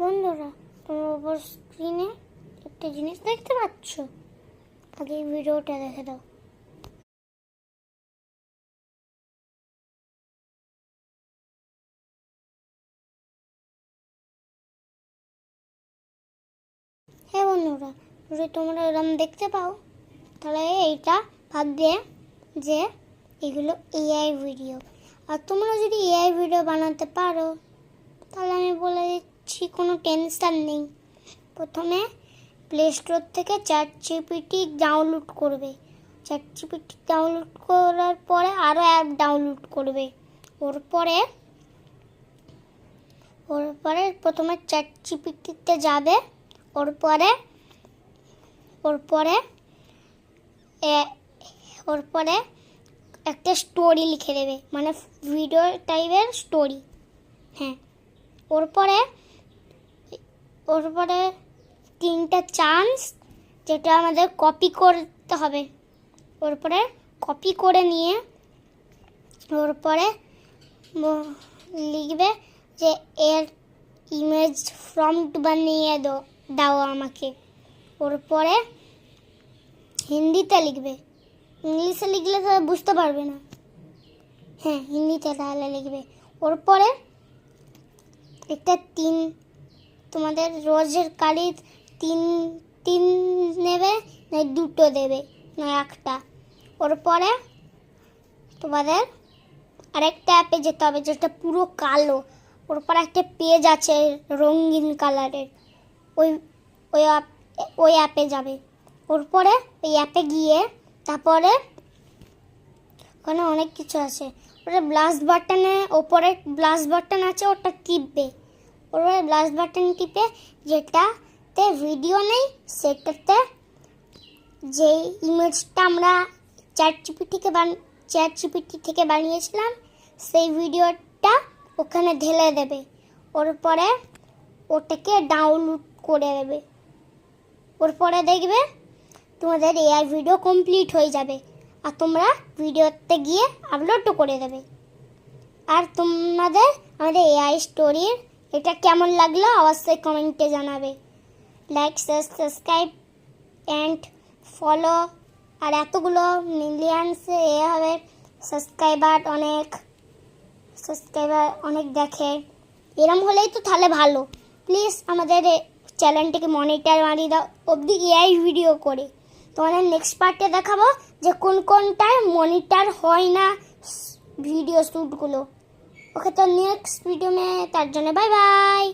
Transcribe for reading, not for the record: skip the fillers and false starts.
বন্ধুরা, তোমার উপর স্ক্রিনে একটা জিনিস দেখতে পাচ্ছ? আগে এই ভিডিওটা দেখে দাও। হ্যাঁ বন্ধুরা, যদি তোমরা এরকম দেখতে পাও তাহলে এইটা ভাববে যে এগুলো এআই ভিডিও। আর তোমরা যদি এআই ভিডিও বানাতে পারো তাহলে আমি বলে দিচ্ছি কোনো টেনশন নেই। প্রথমে প্লে স্টোর থেকে চ্যাটজিপিটি ডাউনলোড করবে। চ্যাটজিপিটি ডাউনলোড করার পরে আরও অ্যাপ ডাউনলোড করবে। ওর পরে প্রথমে চ্যাটজিপিটিতে যাবে। ওর পরে একটা স্টোরি লিখে দেবে, মানে ভিডিও টাইপের স্টোরি। হ্যাঁ, ওর পরে 3টা চান্স যেটা আমাদের কপি করতে হবে। ওর পরে কপি করে নিয়ে ওর পরে লিখবে যে এর ইমেজ প্রম্পট বানিয়ে দাও আমাকে। ওর পরে হিন্দিতে লিখবে, ইংলিশে লিখলে তো বুঝতে পারবে না। হ্যাঁ, হিন্দিতে তাহলে লিখবে। ওর পরে একটা তোমাদের রোজের কালির তিন নেবে, না 2টো দেবে, না 1টা। ওর পরে তোমাদের আরেকটা অ্যাপে যেতে হবে যেটা পুরো কালো। ওর পরে একটা পেজ আছে রঙিন কালারের, ওই অ্যাপে যাবে। ওর পরে ওই অ্যাপে গিয়ে তারপরে ওখানে অনেক কিছু আছে। ওটা ব্লাস্ট বাটনে, ওপরে ব্লাস্ট বাটন আছে, ওটা টিপবে। ওপরে ব্লাস্ট বাটন টিপে যেটাতে ভিডিও নেই সেটাতে যে ইমেজটা আমরা চ্যাটজিপিটি থেকে বানিয়েছিলাম সেই ভিডিওটা ওখানে ঢেলে দেবে। ওর পরে ওটাকে ডাউনলোড করে দেবে। ওর পরে দেখবে তোমাদের এআই ভিডিও কমপ্লিট হয়ে যাবে। আর তোমরা ভিডিওতে গিয়ে আপলোডও করে দেবে। আর আমাদের এআই স্টোরির এটা কেমন লাগলো অবশ্যই কমেন্টে জানাবে। Like, share, subscribe and follow. আর এতগুলো মিলিয়নসে হবে সাবস্ক্রাইবার অনেক দেখে। এরম হলেই তো তাহলে ভালো। প্লিজ আমাদের চ্যানেলটিকে মনিটর মারিয়ে দাও অবধি এআই ভিডিও করে। তোমাদের নেক্সট পার্টে দেখাবো যে কোনটায় মনিটর হয় না ভিডিও শ্যুটগুলো। ওকে, তো নেক্সট ভিডিও তার জন্য বাই বাই।